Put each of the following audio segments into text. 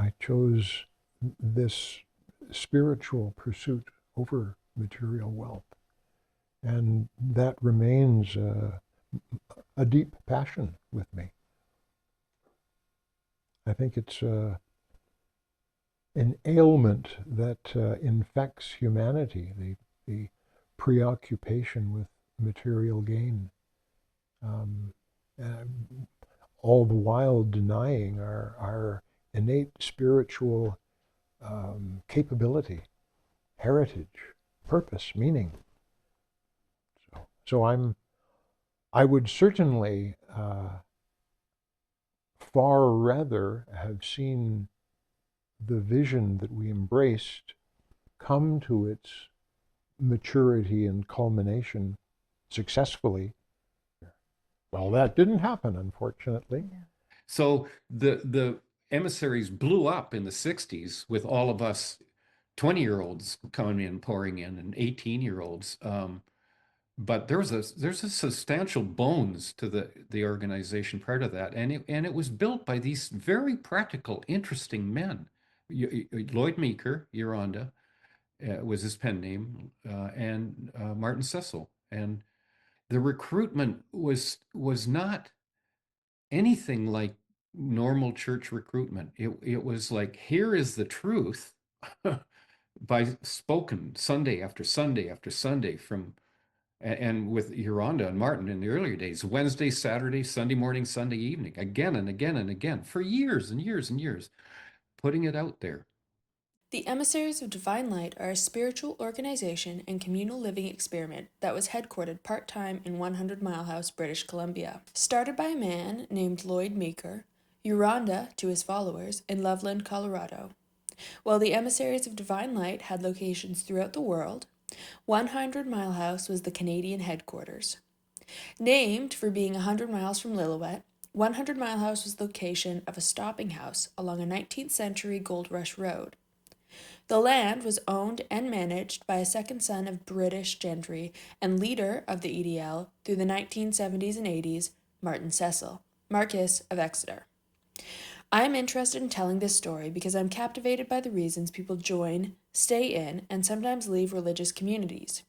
I chose this spiritual pursuit over material wealth. And that remains a deep passion with me. I think it's an ailment that infects humanity, the preoccupation with material gain, um, uh, all the while denying our innate spiritual capability, heritage, purpose, meaning. So I would certainly far rather have seen the vision that we embraced come to its maturity and culmination successfully. Well, that didn't happen, unfortunately. So the emissaries blew up in the 60s with all of us 20-year-olds coming in, pouring in, and 18-year-olds. But there's a substantial bones to the organization prior to that, and it was built by these very practical, interesting men. Lloyd Meeker, Yoronda, was his pen name, and Martin Cecil. And the recruitment was not anything like normal church recruitment. It was like, here is the truth by spoken Sunday after Sunday after Sunday from and with Yoronda and Martin in the earlier days, Wednesday, Saturday, Sunday morning, Sunday evening, again and again and again, for years and years and years, putting it out there. The Emissaries of Divine Light are a spiritual organization and communal living experiment that was headquartered part time in 100 Mile House, British Columbia. Started by a man named Lloyd Meeker, Yoronda to his followers in Loveland, Colorado. While the Emissaries of Divine Light had locations throughout the world, 100 Mile House was the Canadian headquarters. Named for being 100 miles from Lillooet, 100 Mile House was the location of a stopping house along a 19th century gold rush road. The land was owned and managed by a second son of British gentry and leader of the EDL through the 1970s and 80s, Martin Cecil, Marquess of Exeter. I am interested in telling this story because I'm captivated by the reasons people join, stay in, and sometimes leave religious communities.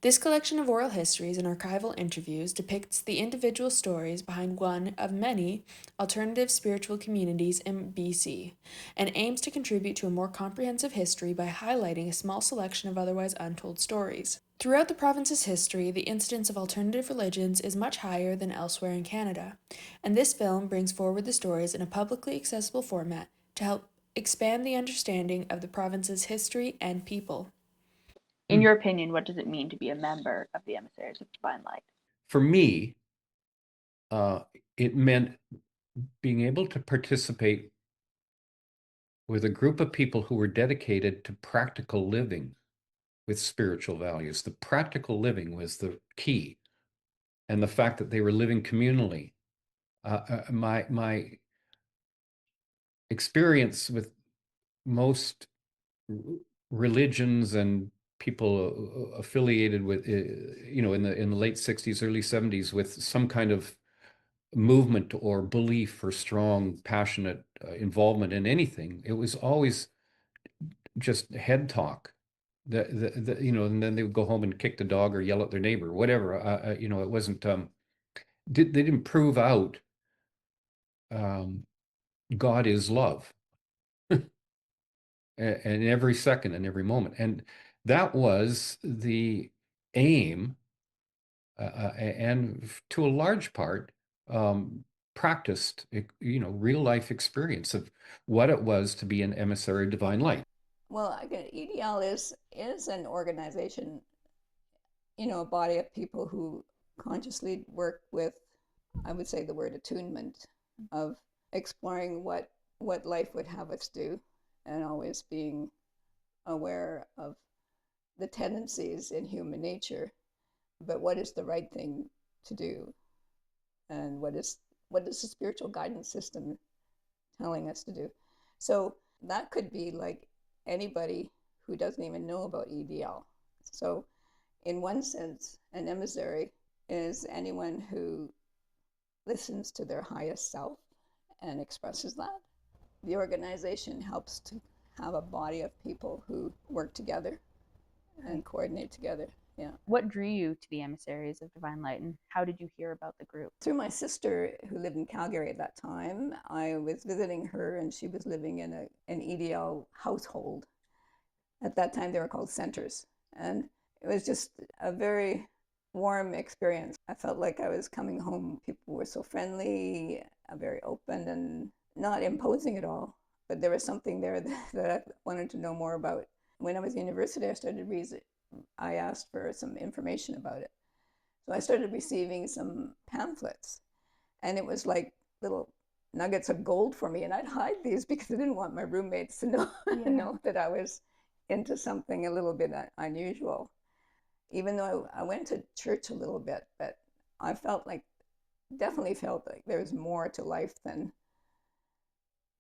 This collection of oral histories and archival interviews depicts the individual stories behind one of many alternative spiritual communities in BC and aims to contribute to a more comprehensive history by highlighting a small selection of otherwise untold stories. Throughout the province's history, the incidence of alternative religions is much higher than elsewhere in Canada, and this film brings forward the stories in a publicly accessible format to help expand the understanding of the province's history and people. In your opinion, what does it mean to be a member of the Emissaries of Divine Light? For me, it meant being able to participate with a group of people who were dedicated to practical living with spiritual values. The practical living was the key, and the fact that they were living communally. My experience with most religions and people affiliated with, in the late 60s, early 70s, with some kind of movement or belief or strong, passionate involvement in anything, it was always just head talk. And then they would go home and kick the dog or yell at their neighbor, whatever. It wasn't. They didn't prove out God is love, and every second and every moment, and that was the aim, and to a large part, practiced, real life experience of what it was to be an emissary of divine light. Well, again, EDL is an organization, a body of people who consciously work with, I would say the word attunement, of exploring what life would have us do, and always being aware of the tendencies in human nature, but what is the right thing to do, and what is the spiritual guidance system telling us to do. So that could be like anybody who doesn't even know about EDL. So in one sense, an emissary is anyone who listens to their highest self and expresses that. the organization helps to have a body of people who work together and coordinate together. Yeah. What drew you to the Emissaries of Divine Light, and how did you hear about the group? Through my sister, who lived in Calgary at that time. I was visiting her, and she was living in an EDL household. At that time, they were called centers. And it was just a very warm experience. I felt like I was coming home. People were so friendly, very open, and not imposing at all. But there was something there that I wanted to know more about. When I was in university, I asked for some information about it. So I started receiving some pamphlets, and it was like little nuggets of gold for me. And I'd hide these because I didn't want my roommates to know, know that I was into something a little bit unusual. Even though I went to church a little bit, but I definitely felt like there was more to life than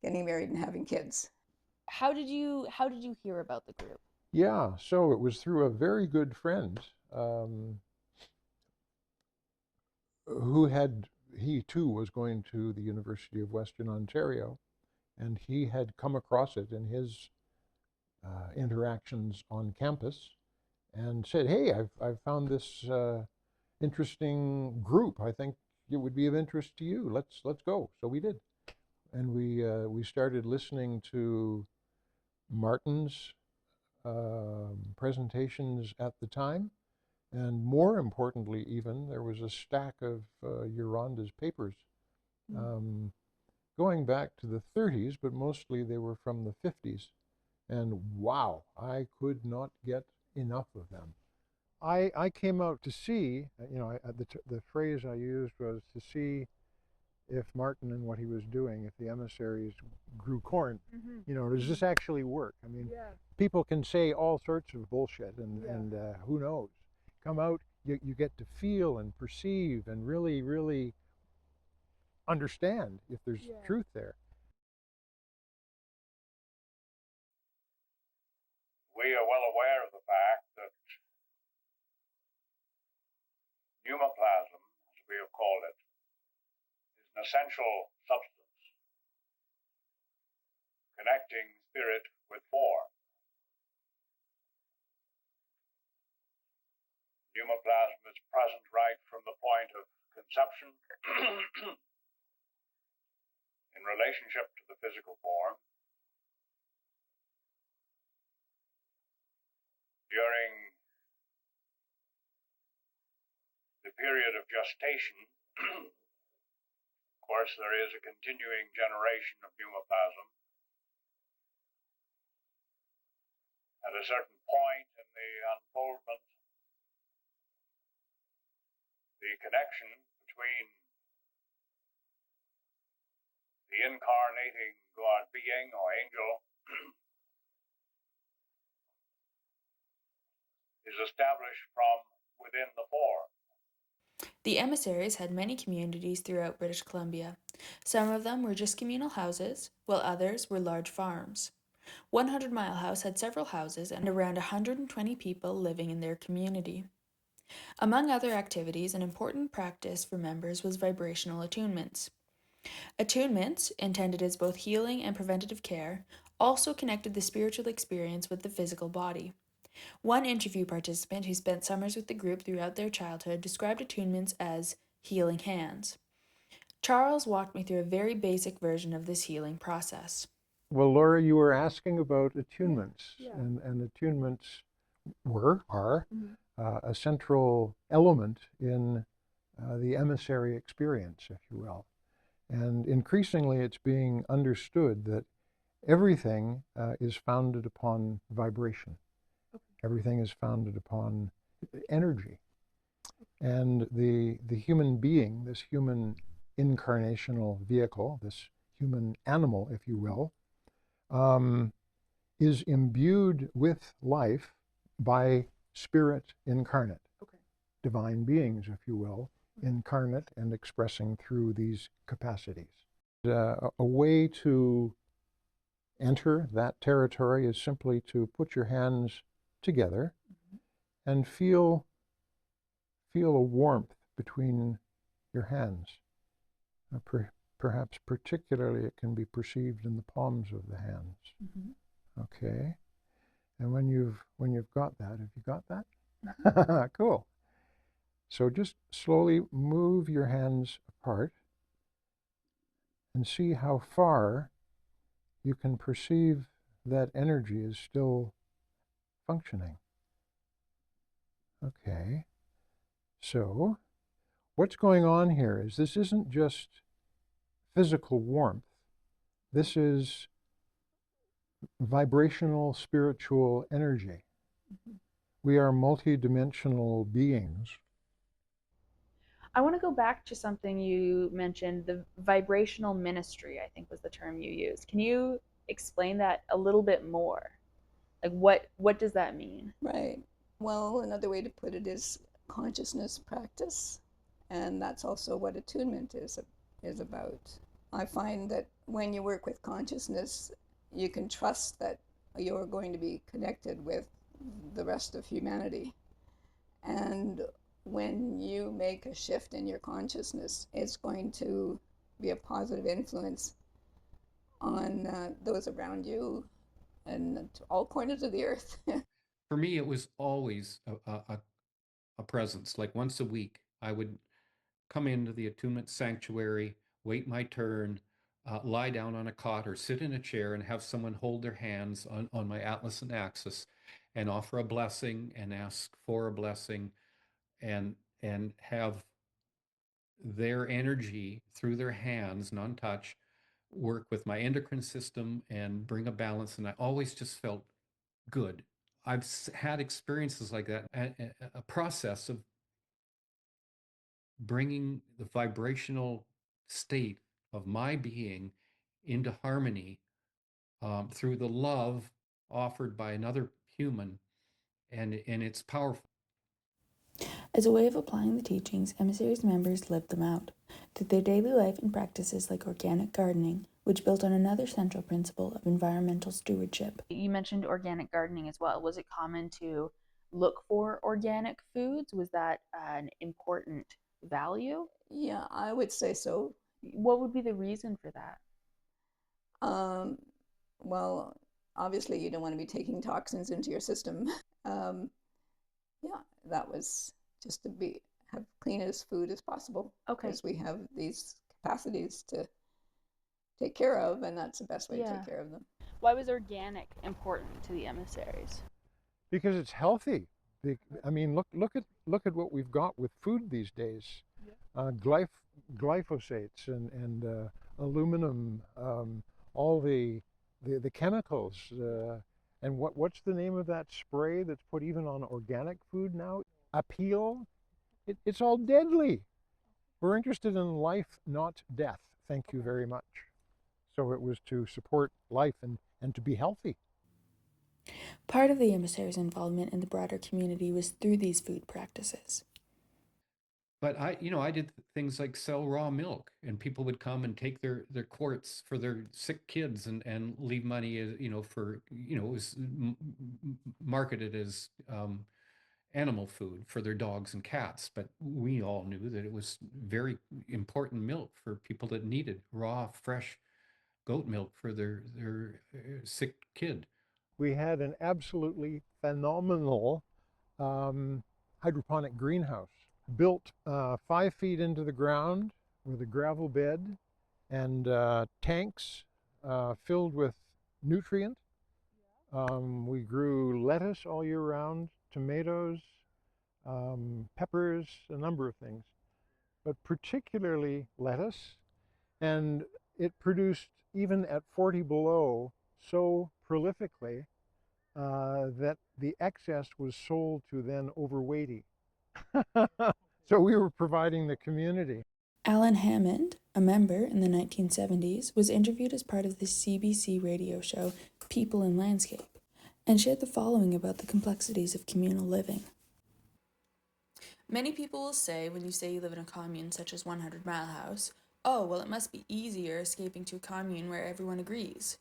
getting married and having kids. How did you hear about the group? Yeah, so it was through a very good friend he too was going to the University of Western Ontario, and he had come across it in his interactions on campus and said, "Hey, I've found this interesting group. I think it would be of interest to you. Let's go." So we did, and we started listening to Martin's presentations at the time, and more importantly, even there was a stack of Yoronda's papers, going back to the 30s, but mostly they were from the 50s. And wow, I could not get enough of them. I came out to see, the phrase I used was to see if Martin and what he was doing, if the emissaries grew corn, does this actually work? I mean, people can say all sorts of bullshit, and who knows? Come out, you get to feel and perceive and really, really understand if there's truth there. We are well aware of the fact that pneumoplasm, as we have called it, is an essential substance connecting spirit with form. Pneumoplasm is present right from the point of conception in relationship to the physical form. During the period of gestation, of course, there is a continuing generation of pneumoplasm. At a certain point in the unfoldment, the connection between the incarnating God being or angel is established from within the form. The emissaries had many communities throughout British Columbia. Some of them were just communal houses, while others were large farms. 100 Mile House had several houses and around 120 people living in their community. Among other activities, an important practice for members was vibrational attunements. Attunements, intended as both healing and preventative care, also connected the spiritual experience with the physical body. One interview participant who spent summers with the group throughout their childhood described attunements as healing hands. Charles walked me through a very basic version of this healing process. Well, Laura, you were asking about attunements, and attunements are a central element in the emissary experience, if you will. And increasingly, it's being understood that everything is founded upon vibration. Everything is founded upon energy. And the human being, this human incarnational vehicle, this human animal, if you will, is imbued with life by spirit incarnate, divine beings, if you will, incarnate and expressing through these capacities. A way to enter that territory is simply to put your hands together and feel a warmth between your hands. perhaps particularly it can be perceived in the palms of the hands. Okay. And when you've got that, have you got that? Cool. So just slowly move your hands apart and see how far you can perceive that energy is still functioning. Okay. So what's going on here is this isn't just physical warmth. This is vibrational spiritual energy. We are multidimensional beings. I want to go back to something you mentioned, the vibrational ministry, I think was the term you used. Can you explain that a little bit more? Like what does that mean? Right. Well, another way to put it is consciousness practice, and that's also what attunement is about. I find that when you work with consciousness, you can trust that you're going to be connected with the rest of humanity. And when you make a shift in your consciousness, it's going to be a positive influence on those around you and to all corners of the earth. For me, it was always a presence. Like once a week, I would come into the attunement sanctuary, wait my turn, lie down on a cot or sit in a chair and have someone hold their hands on my atlas and axis and offer a blessing and ask for a blessing and have their energy through their hands, non-touch, work with my endocrine system and bring a balance. And I always just felt good. I've had experiences like that, a process of bringing the vibrational state of my being into harmony through the love offered by another human, and it's powerful. As a way of applying the teachings, Emissaries members lived them out through their daily life in practices like organic gardening, which built on another central principle of environmental stewardship. You mentioned organic gardening as well. Was it common to look for organic foods? Was that an important value? Yeah, I would say so. What would be the reason for that? Well, obviously you don't want to be taking toxins into your system. Yeah, that was just to have clean as food as possible. Okay. Because we have these capacities to take care of, and that's the best way to take care of them. Why was organic important to the emissaries? Because it's healthy. I mean, look at what we've got with food these days. Glyphosates and aluminum, all the chemicals. And what's the name of that spray that's put even on organic food now? Appeal. It's all deadly. We're interested in life, not death. Thank you very much. So it was to support life and to be healthy. Part of the emissaries' involvement in the broader community was through these food practices. But I did things like sell raw milk, and people would come and take their quarts for their sick kids and leave money, for, it was marketed as animal food for their dogs and cats. But we all knew that it was very important milk for people that needed raw, fresh goat milk for their sick kid. We had an absolutely phenomenal hydroponic greenhouse built 5 feet into the ground with a gravel bed and tanks filled with nutrient. We grew lettuce all year round, tomatoes, peppers, a number of things, but particularly lettuce. And it produced, even at 40 below, so prolifically that the excess was sold to then overweighty. So we were providing the community. Alan Hammond, a member in the 1970s, was interviewed as part of the CBC radio show People in Landscape, and shared the following about the complexities of communal living. Many people will say, when you say you live in a commune such as 100 Mile House, oh, well, it must be easier escaping to a commune where everyone agrees.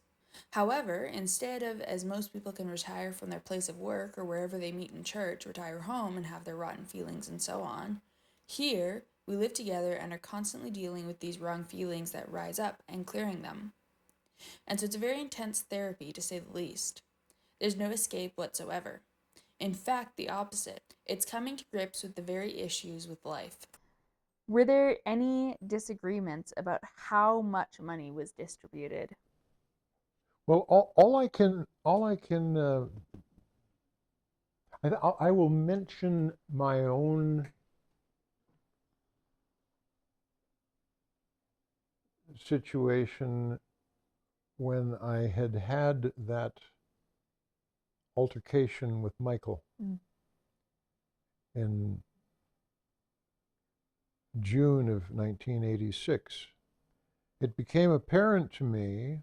However, instead of, as most people can retire from their place of work or wherever they meet in church, retire home and have their rotten feelings and so on, here, We live together and are constantly dealing with these wrong feelings that rise up and clearing them. And so it's a very intense therapy, to say the least. There's no escape whatsoever. In fact, the opposite. It's coming to grips with the very issues with life. Were there any disagreements about how much money was distributed? Well, I will mention my own situation when I had that altercation with Michael in June of 1986. It became apparent to me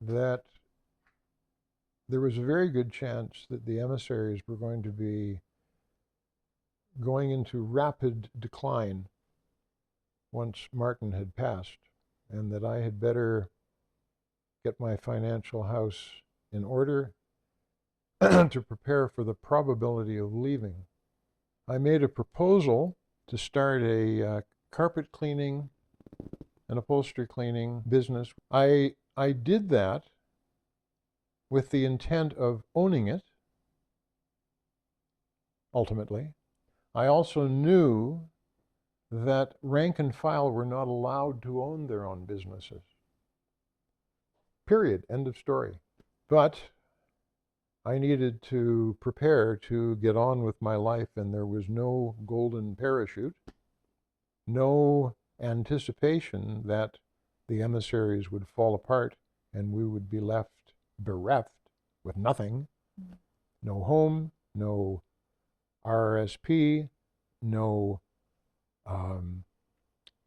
that there was a very good chance that the emissaries were going to be going into rapid decline once Martin had passed, and that I had better get my financial house in order to prepare for the probability of leaving. I made a proposal to start a carpet cleaning and upholstery cleaning business. I did that with the intent of owning it, ultimately. I also knew that rank and file were not allowed to own their own businesses. Period. End of story. But I needed to prepare to get on with my life, and there was no golden parachute, no anticipation that the emissaries would fall apart and we would be left bereft with nothing. No home, no RRSP, no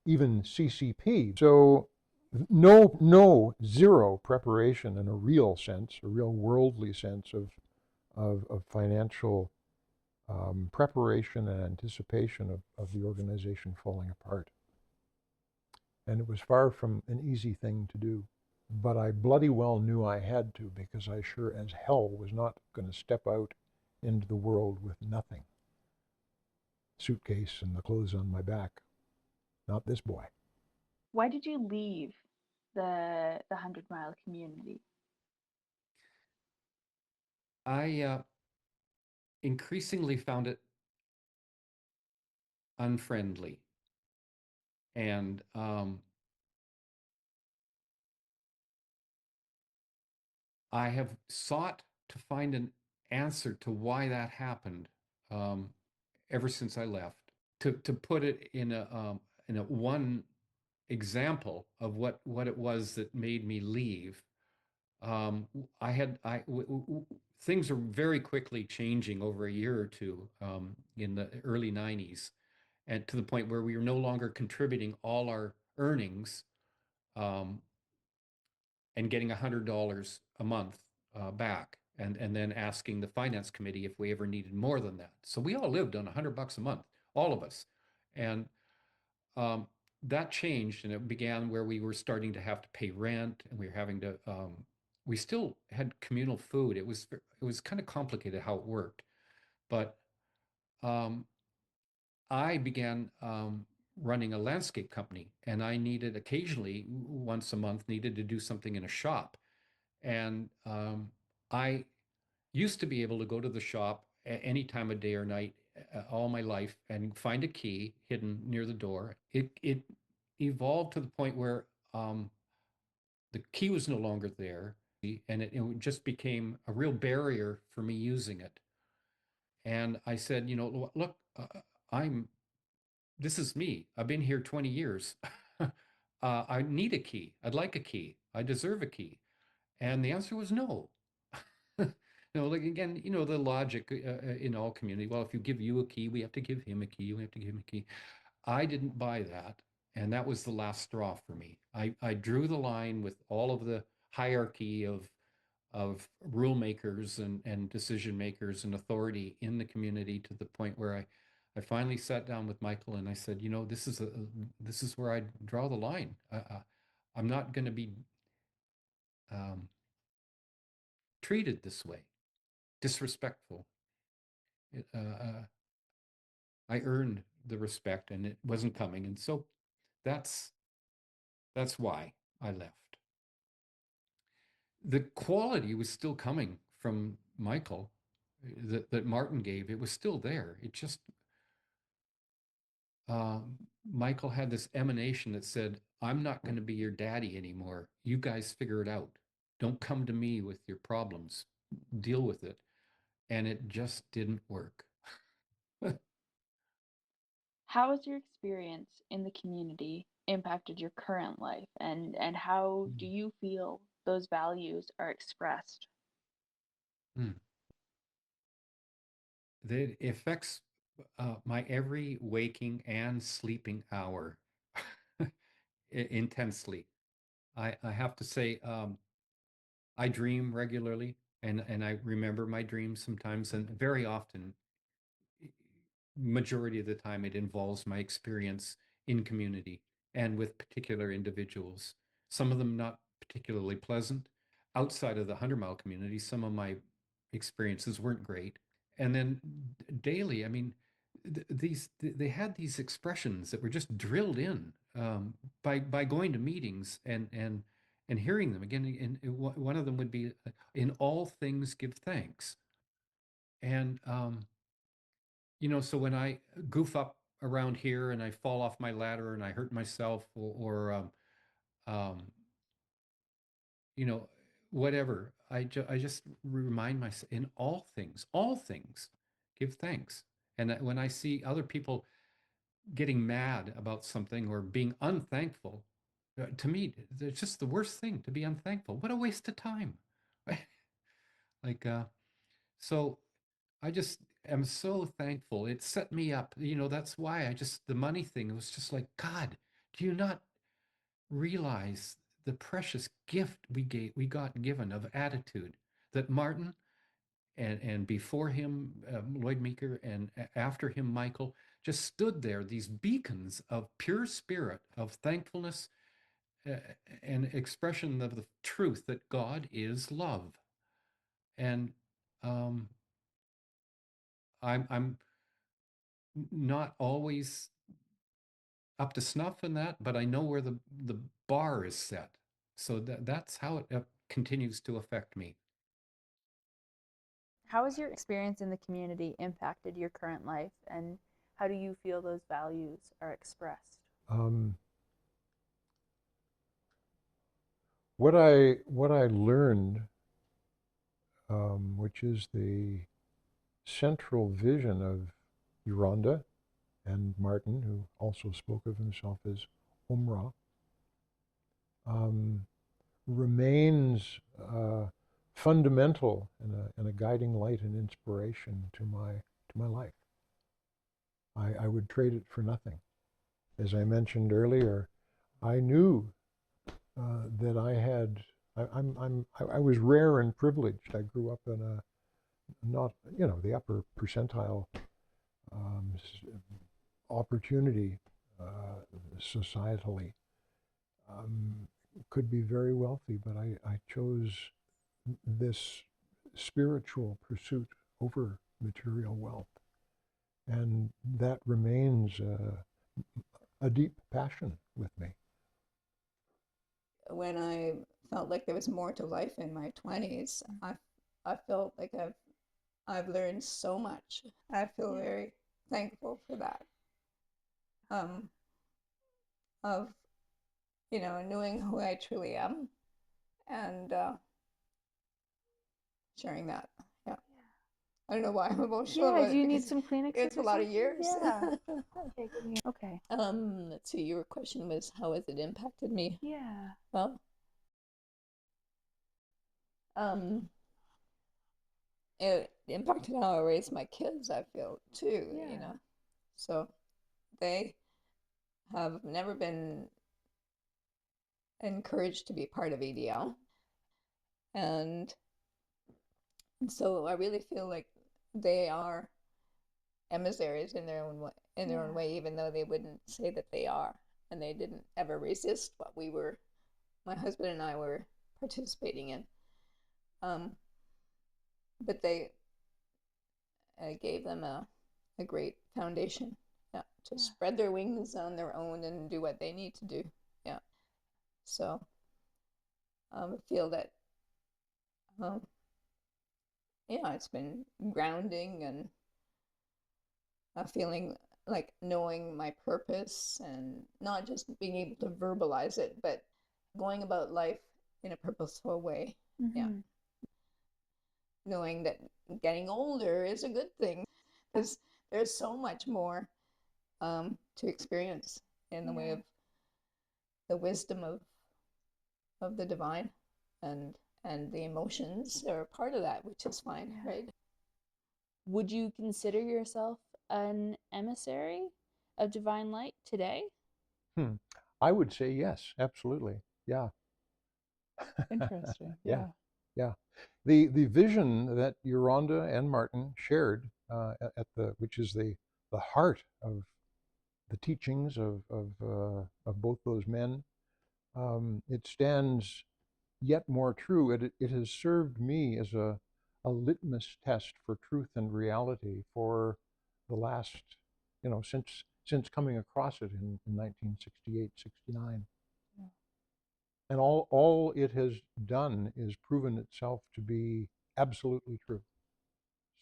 even CCP. So zero preparation in a real sense, a real worldly sense of financial preparation and anticipation of the organization falling apart. And it was far from an easy thing to do. But I bloody well knew I had to, because I sure as hell was not going to step out into the world with nothing. Suitcase and the clothes on my back. Not this boy. Why did you leave the 100-mile community? I increasingly found it unfriendly. And I have sought to find an answer to why that happened ever since I left. To put it in a one example of what it was that made me leave. Things are very quickly changing over a year or two in the early 90s, and to the point where we were no longer contributing all our earnings and getting $100 a month back, and then asking the finance committee if we ever needed more than that. So we all lived on $100 a month, all of us. And that changed, and it began where we were starting to have to pay rent, and we were having to, we still had communal food. It was kind of complicated how it worked. But I began running a landscape company, and I needed occasionally, once a month, needed to do something in a shop. And I used to be able to go to the shop at any time of day or night all my life and find a key hidden near the door. It evolved to the point where the key was no longer there, and it just became a real barrier for me using it. And I said, look, this is me. I've been here 20 years. I need a key. I'd like a key. I deserve a key. And the answer was no. No, like again, the logic in all community. Well, if you give you a key, we have to give him a key. We have to give him a key. I didn't buy that, and that was the last straw for me. I drew the line with all of the hierarchy of rule makers and decision makers and authority in the community, to the point where I finally sat down with Michael and I said, this is where I draw the line. I'm not going to be treated this way, disrespectful. I earned the respect, and it wasn't coming. And so that's why I left. The quality was still coming from Michael that Martin gave. It was still there. It just Michael had this emanation that said, I'm not going to be your daddy anymore. You guys figure it out. Don't come to me with your problems. Deal with it. And it just didn't work. How has your experience in the community impacted your current life, and how do you feel those values are expressed? It affects my every waking and sleeping hour intensely. I have to say, I dream regularly, and I remember my dreams sometimes, and very often, majority of the time, it involves my experience in community and with particular individuals. Some of them not particularly pleasant. Outside of the 100-mile community, some of my experiences weren't great. And then daily, I mean, they had these expressions that were just drilled in by going to meetings and hearing them again. And one of them would be, "In all things, give thanks." And so when I goof up around here and I fall off my ladder and I hurt myself, or um, whatever, I just remind myself, in all things, give thanks. And when I see other people getting mad about something or being unthankful, to me, it's just the worst thing to be unthankful. What a waste of time. Like, so I just am so thankful. It set me up. That's why the money thing was just like, God, do you not realize the precious gift we got given of attitude that Martin and before him, Lloyd Meeker, and after him, Michael, just stood there, these beacons of pure spirit, of thankfulness, and expression of the truth that God is love. And I'm not always up to snuff in that, but I know where the bar is set. So that's how it continues to affect me. How has your experience in the community impacted your current life, and how do you feel those values are expressed? What I learned, which is the central vision of Yoronda and Martin, who also spoke of himself as Omra, remains fundamental and a guiding light and inspiration to my life. I would trade it for nothing. As I mentioned earlier, I knew that I was rare and privileged. I grew up in a not the upper percentile opportunity societally. Could be very wealthy, but I chose this spiritual pursuit over material wealth. And that remains a deep passion with me. When I felt like there was more to life in my 20s, I felt like I've learned so much. I feel very thankful for that. Of knowing who I truly am and sharing that. Yeah. I don't know why I'm emotional. Yeah, about do you it need some Kleenexes? It's a lot of years. Yeah. Okay, give me. Okay. Let's see. Your question was, how has it impacted me? Yeah. Well, it impacted how I raise my kids, I feel, too. Yeah. So they have never been encouraged to be part of EDL, and so I really feel like they are emissaries in their own way, even though they wouldn't say that they are, and they didn't ever resist what my husband and I were participating in. But they gave them a great foundation to spread their wings on their own and do what they need to do. Yeah. So I feel that, yeah, it's been grounding and feeling like knowing my purpose and not just being able to verbalize it, but going about life in a purposeful way. Yeah. Knowing that getting older is a good thing because there's so much more to experience in the way of the wisdom of the divine, and the emotions are part of that, which is fine, right? Would you consider yourself an emissary of divine light today? I would say yes, absolutely. Yeah. Interesting. Yeah. Yeah. The vision that Yoronda and Martin shared at the, which is the heart of the teachings of both those men, it stands yet more true. It has served me as a litmus test for truth and reality for the last, since coming across it in 1968, 69. And all it has done is proven itself to be absolutely true.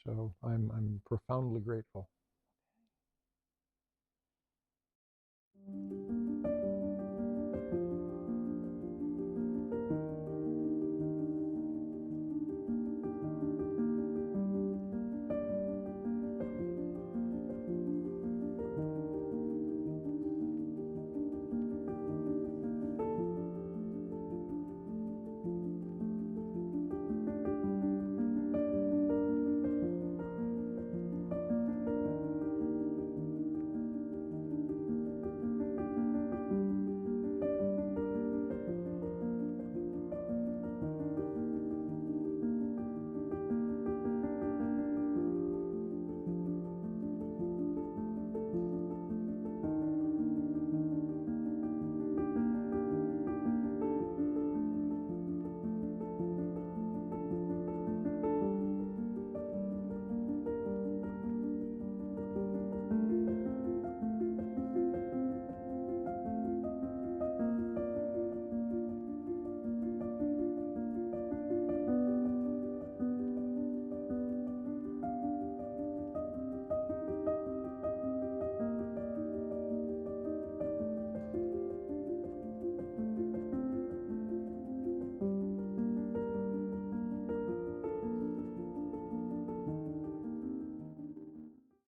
So I'm profoundly grateful.